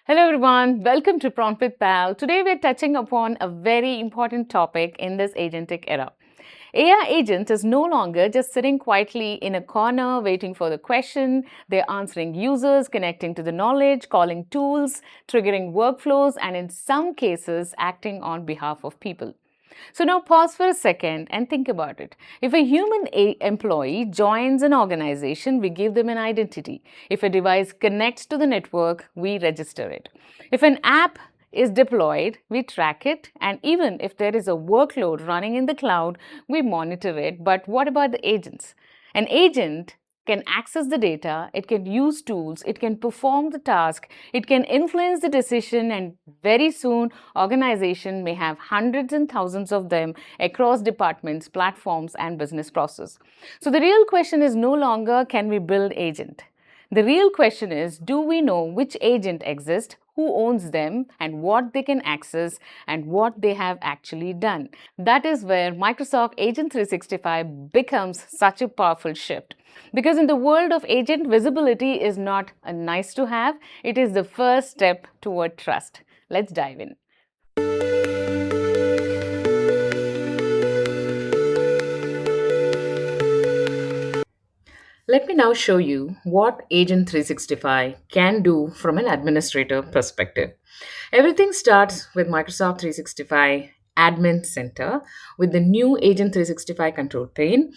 Hello everyone, welcome to Prompt with Pal. Today we're touching upon a very important topic in this agentic era. AI agent is no longer just sitting quietly in a corner waiting for the question. They're answering users, connecting to the knowledge, calling tools, triggering workflows, and in some cases, acting on behalf of people. So now pause for a second and think about it. If a human employee joins an organization, we give them an identity. If a device connects to the network, we register it. If an app is deployed, we track it, and even if there is a workload running in the cloud, we monitor it. But what about the agents? An agent can access the data, it can use tools, it can perform the task, it can influence the decision, and very soon organization may have hundreds and thousands of them across departments, platforms, and business process. So the real question is no longer can we build agent. The real question is do we know which agent exists, who owns them, and what they can access, and what they have actually done. That is where Microsoft Agent 365 becomes such a powerful shift. Because in the world of agent, visibility is not a nice to have, it is the first step toward trust. Let's dive in. Let me now show you what Agent 365 can do from an administrator perspective. Everything starts with Microsoft 365 Admin Center with the new Agent 365 control pane.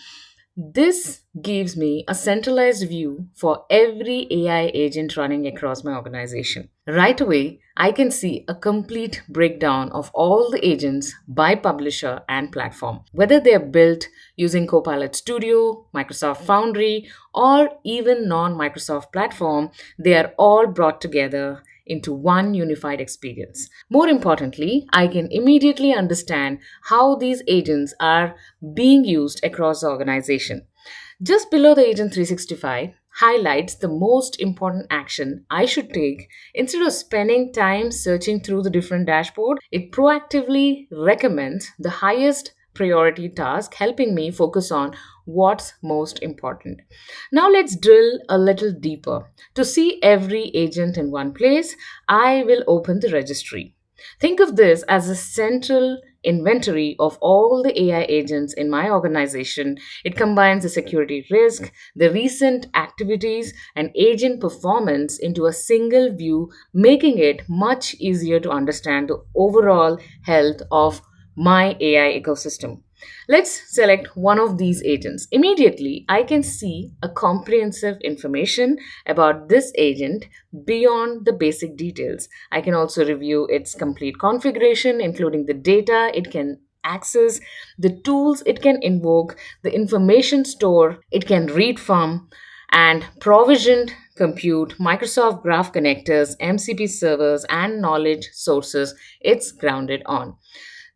This gives me a centralized view for every AI agent running across my organization. Right away, I can see a complete breakdown of all the agents by publisher and platform, whether they are built using Copilot Studio, Microsoft Foundry, or even non Microsoft platform. They are all brought together into one unified experience. More importantly, I can immediately understand how these agents are being used across the organization. Just below the Agent 365 highlights the most important action I should take instead of spending time searching through the different dashboard. It proactively recommends the highest priority task, helping me focus on what's most important. Now let's drill a little deeper. To see every agent in one place, I will open the registry. Think of this as a central inventory of all the AI agents in my organization. It combines the security risk, the recent activities, and agent performance into a single view, making it much easier to understand the overall health of my AI ecosystem. Let's select one of these agents. Immediately, I can see a comprehensive information about this agent beyond the basic details. I can also review its complete configuration, including the data it can access, the tools it can invoke, the information store it can read from, and provisioned compute, Microsoft Graph connectors, MCP servers, and knowledge sources it's grounded on.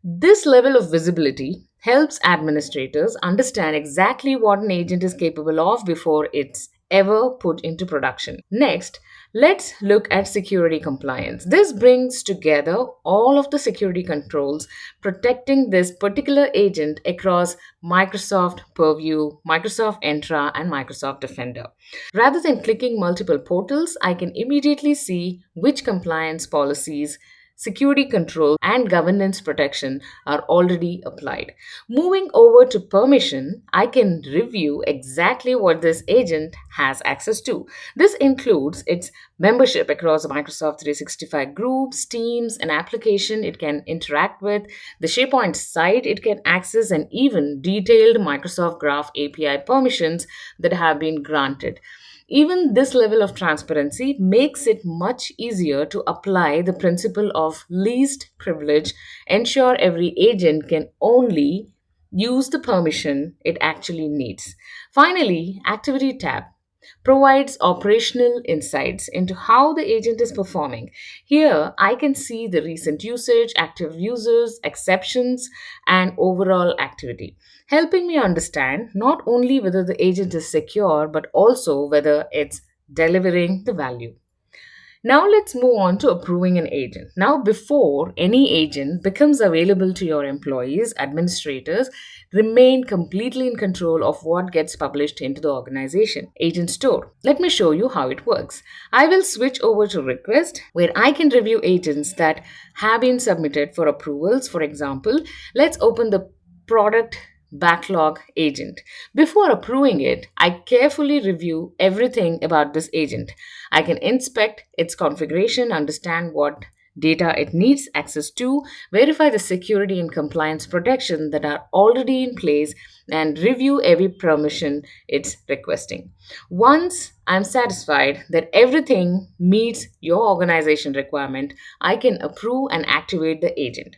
This level of visibility helps administrators understand exactly what an agent is capable of before it's ever put into production. Next, let's look at security compliance. This brings together all of the security controls protecting this particular agent across Microsoft Purview, Microsoft Entra, and Microsoft Defender. Rather than clicking multiple portals, I can immediately see which compliance policies, security control, and governance protection are already applied. Moving over to permission, I can review exactly what this agent has access to. This includes its membership across Microsoft 365 groups, teams, and application it can interact with, the SharePoint site it can access, and even detailed Microsoft Graph API permissions that have been granted. Even this level of transparency makes it much easier to apply the principle of least privilege, ensure every agent can only use the permission it actually needs. Finally, Activity tab provides operational insights into how the agent is performing. Here, I can see the recent usage, active users, exceptions, and overall activity, helping me understand not only whether the agent is secure but also whether it's delivering the value. Now let's move on to approving an agent. Now, before any agent becomes available to your employees, administrators remain completely in control of what gets published into the organization agent store. Let me show you how it works. I will switch over to request where I can review agents that have been submitted for approvals. For example, let's open the product backlog agent. Before approving it, I carefully review everything about this agent. I can inspect its configuration, understand what data it needs access to, verify the security and compliance protection that are already in place, and review every permission it's requesting. Once I'm satisfied that everything meets your organization requirement, I can approve and activate the agent.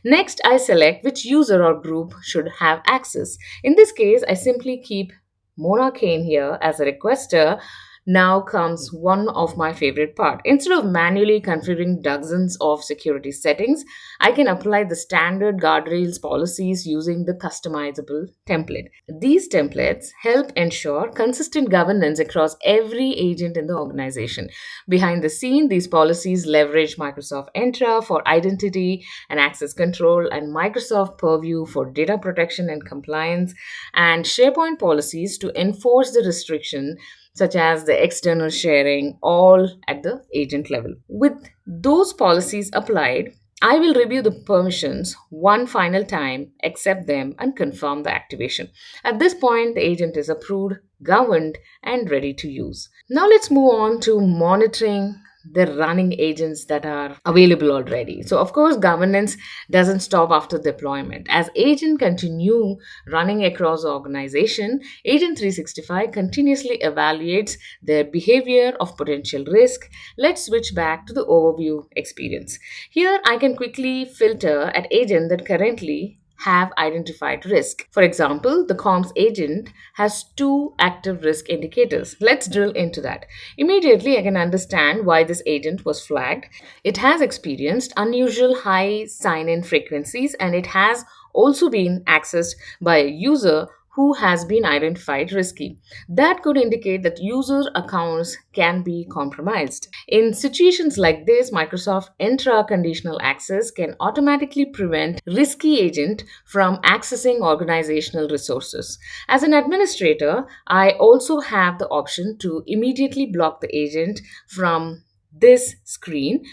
Next, I select which user or group should have access. In this case, I simply keep Mona Kane here as a requester. Now comes one of my favorite part. Instead of manually configuring dozens of security settings, I can apply the standard guardrails policies using the customizable template. These templates help ensure consistent governance across every agent in the organization. Behind the scene, these policies leverage Microsoft Entra for identity and access control, and Microsoft Purview for data protection and compliance, and SharePoint policies to enforce the restriction such as the external sharing, all at the agent level. With those policies applied, I will review the permissions one final time, accept them, and confirm the activation. At this point, the agent is approved, governed, and ready to use. Now, let's move on to monitoring the running agents that are available already. So, of course, governance doesn't stop after deployment. As agents continue running across the organization, Agent 365 continuously evaluates their behavior of potential risk. Let's switch back to the overview experience. Here, I can quickly filter at agents that currently have identified risk. For example, the comms agent has two active risk indicators. Let's drill into that. Immediately, I can understand why this agent was flagged. It has experienced unusual high sign in frequencies, and it has also been accessed by a user who has been identified risky. That could indicate that user accounts can be compromised. In situations like this, Microsoft Entra conditional access can automatically prevent risky agent from accessing organizational resources. As an administrator, I also have the option to immediately block the agent from this screen.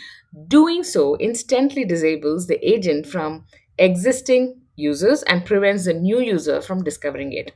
Doing so instantly disables the agent from existing users and prevents the new user from discovering it.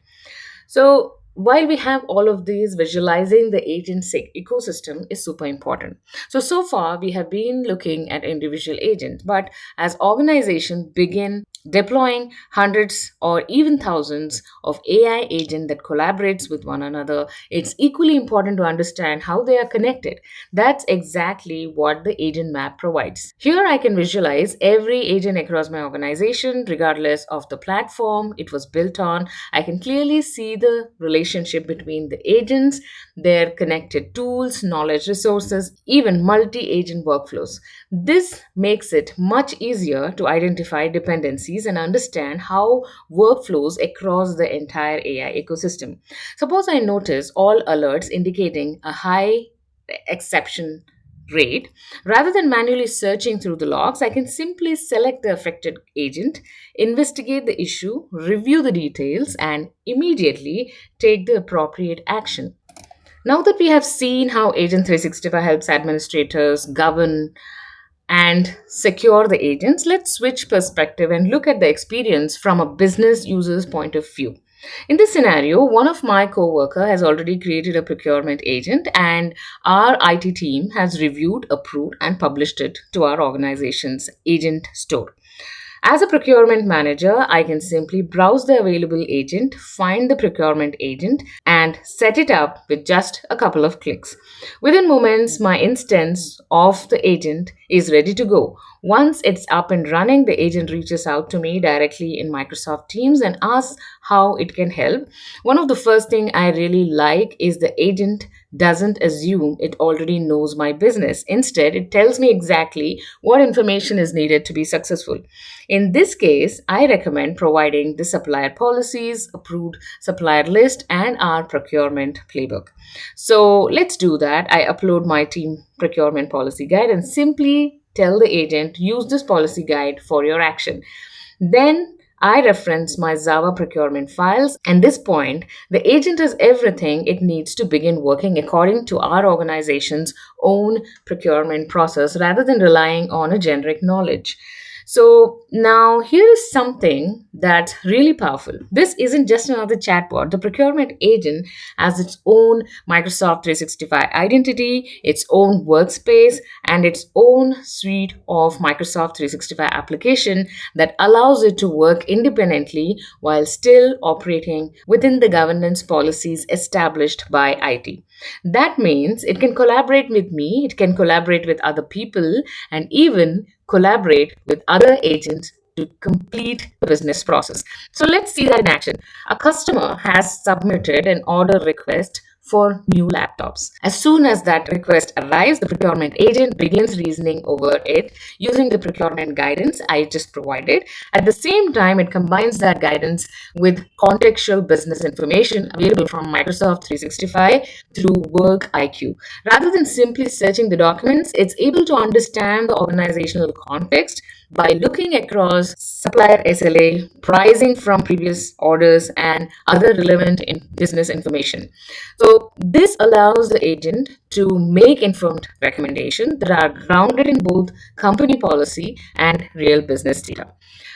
So, while we have all of these, visualizing the agent ecosystem is super important. So far we have been looking at individual agents, but as organizations begin deploying hundreds or even thousands of AI agents that collaborates with one another, it's equally important to understand how they are connected. That's exactly what the agent map provides. Here I can visualize every agent across my organization regardless of the platform it was built on. I can clearly see the relationship between the agents, their connected tools, knowledge resources, even multi-agent workflows. This makes it much easier to identify dependencies and understand how workflows across the entire AI ecosystem. Suppose I notice all alerts indicating a high exception rate. Rather than manually searching through the logs, I can simply select the affected agent, investigate the issue, review the details, and immediately take the appropriate action. Now that we have seen how Agent 365 helps administrators govern and secure the agents, let's switch perspective and look at the experience from a business user's point of view. In this scenario, one of my coworker has already created a procurement agent, and our IT team has reviewed, approved, and published it to our organization's agent store. As a procurement manager, I can simply browse the available agent, find the procurement agent, and set it up with just a couple of clicks. Within moments, my instance of the agent is ready to go. Once it's up and running, the agent reaches out to me directly in Microsoft Teams and asks how it can help. One of the first thing I really like is the agent doesn't assume it already knows my business. Instead, it tells me exactly what information is needed to be successful. In this case, I recommend providing the supplier policies, approved supplier list, and our procurement playbook. So let's do that. I upload my team procurement policy guide and simply tell the agent, use this policy guide for your action. Then I reference my Java procurement files. And this point, the agent has everything it needs to begin working according to our organization's own procurement process rather than relying on a generic knowledge. So now here is something that's really powerful. This isn't just another chatbot. The procurement agent has its own Microsoft 365 identity, its own workspace, and its own suite of Microsoft 365 application that allows it to work independently while still operating within the governance policies established by IT. That means it can collaborate with me, it can collaborate with other people, and even collaborate with other agents to complete the business process. So let's see that in action. A customer has submitted an order request for new laptops. As soon as that request arrives, the procurement agent begins reasoning over it using the procurement guidance I just provided. At the same time, it combines that guidance with contextual business information available from Microsoft 365 through Work IQ. Rather than simply searching the documents, it's able to understand the organizational context by looking across supplier SLA, pricing from previous orders, and other relevant business information. So, this allows the agent to make informed recommendations that are grounded in both company policy and real business data.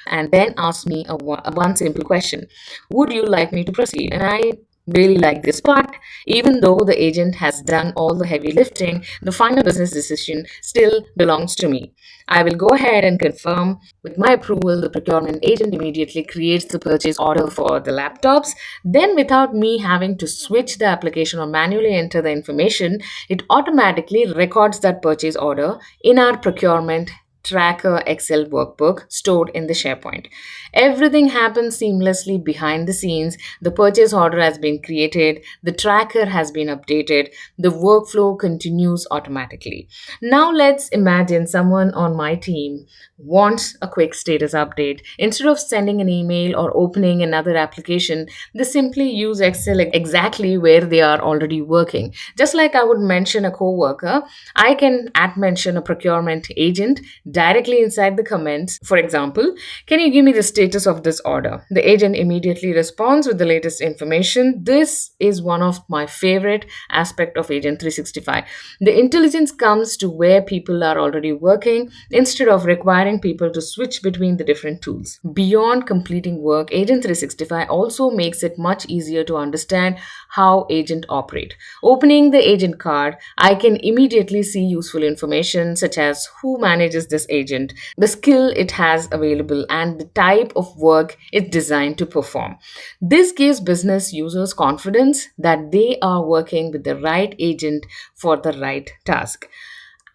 And then ask me one simple question: would you like me to proceed? And I really like this part. Even though the agent has done all the heavy lifting, the final business decision still belongs to me. I will go ahead and confirm. With my approval, the procurement agent immediately creates the purchase order for the laptops. Then, without me having to switch the application or manually enter the information, it automatically records that purchase order in our procurement tracker Excel workbook stored in the SharePoint. Everything happens seamlessly behind the scenes. The purchase order has been created, the tracker has been updated, the workflow continues automatically. Now let's imagine someone on my team wants a quick status update. Instead of sending an email or opening another application, they simply use Excel exactly where they are already working. Just like I would mention a coworker, I can add mention a procurement agent directly inside the comments. For example, can you give me the status of this order? The agent immediately responds with the latest information. This is one of my favorite aspect of Agent 365. The intelligence comes to where people are already working instead of requiring people to switch between the different tools. Beyond completing work, Agent 365 also makes it much easier to understand how agent operate. Opening the agent card, I can immediately see useful information such as who manages this agent, the skill it has available, and the type of work it's designed to perform. This gives business users confidence that they are working with the right agent for the right task.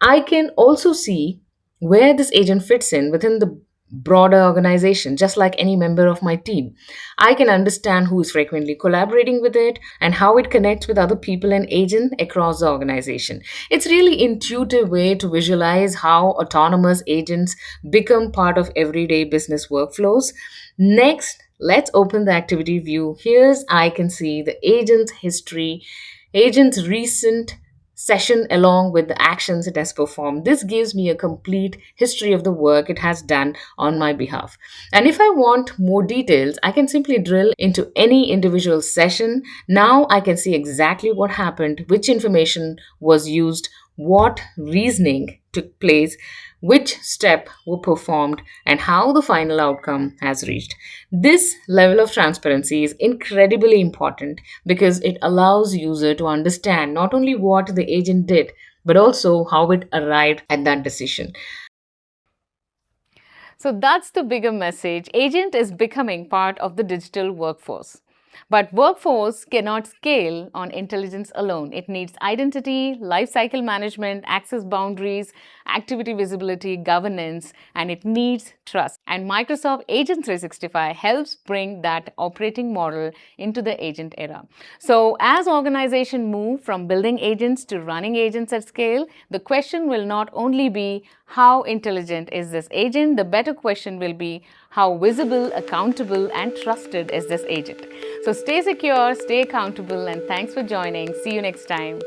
I can also see where this agent fits in within the broader organization, just like any member of my team. I can understand who is frequently collaborating with it and how it connects with other people and agents across the organization. It's really intuitive way to visualize how autonomous agents become part of everyday business workflows. Next, let's open the activity view. Here's I can see the agent's history, agent's recent session along with the actions it has performed. This gives me a complete history of the work it has done on my behalf. And if I want more details, I can simply drill into any individual session. Now I can see exactly what happened, which information was used, what reasoning took place, which step were performed, and how the final outcome has reached. This level of transparency is incredibly important because it allows user to understand not only what the agent did but also how it arrived at that decision. So that's the bigger message. Agent is becoming part of the digital workforce. But workforce cannot scale on intelligence alone. It needs identity, lifecycle management, access boundaries, activity visibility, governance, and it needs trust. And Microsoft Agent 365 helps bring that operating model into the agent era. So as organizations move from building agents to running agents at scale, the question will not only be how intelligent is this agent? The better question will be how visible, accountable, and trusted is this agent? So stay secure, stay accountable, and thanks for joining. See you next time.